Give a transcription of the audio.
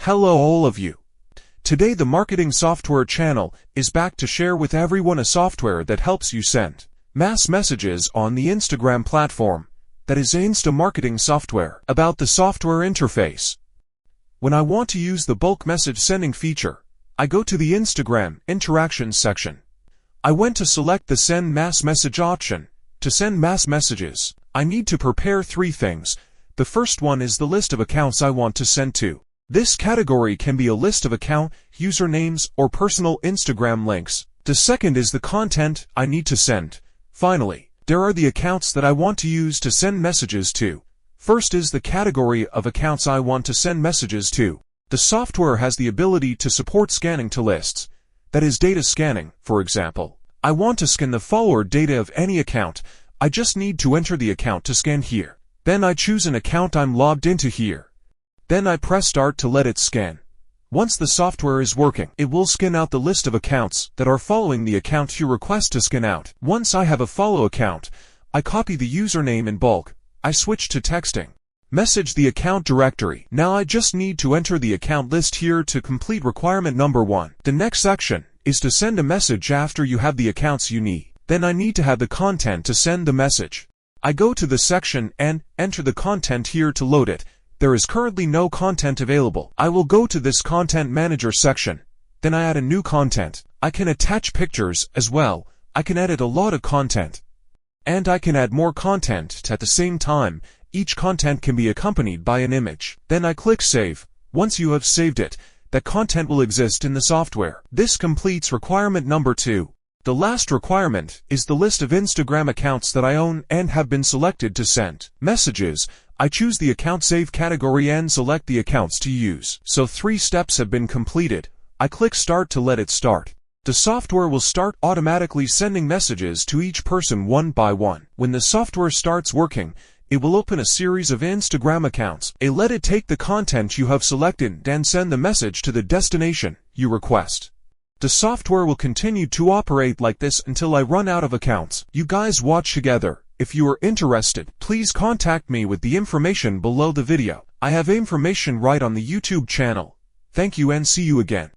Hello all of you. Today the Marketing Software channel is back to share with everyone a software that helps you send mass messages on the Instagram platform. That is Insta marketing software. About the software interface. When I want to use the bulk message sending feature, I go to the Instagram Interactions section. I went to select the Send Mass Message option. To send mass messages, I need to prepare three things. The first one is the list of accounts I want to send to. This category can be a list of account, usernames, or personal Instagram links. The second is the content I need to send. Finally, there are the accounts that I want to use to send messages to. First is the category of accounts I want to send messages to. The software has the ability to support scanning to lists. That is data scanning, for example. I want to scan the follower data of any account. I just need to enter the account to scan here. Then I choose an account I'm logged into here. Then I press start to let it scan. Once the software is working, it will scan out the list of accounts that are following the account you request to scan out. Once I have a follow account, I copy the username in bulk. I switch to texting. Message the account directory. Now I just need to enter the account list here to complete requirement number 1. The next section is to send a message after you have the accounts you need. Then I need to have the content to send the message. I go to the section and enter the content here to load it. There is currently no content available. I will go to this Content Manager section. Then I add a new content. I can attach pictures as well. I can edit a lot of content. And I can add more content at the same time. Each content can be accompanied by an image. Then I click Save. Once you have saved it, that content will exist in the software. This completes requirement number 2. The last requirement is the list of Instagram accounts that I own and have been selected to send messages. I choose the account save category and select the accounts to use. So 3 steps have been completed. I click start to let it start. The software will start automatically sending messages to each person one by one. When the software starts working, it will open a series of Instagram accounts. Let it take the content you have selected and send the message to the destination you request. The software will continue to operate like this until I run out of accounts. You guys watch together. If you are interested, please contact me with the information below the video. I have information right on the YouTube channel. Thank you and see you again.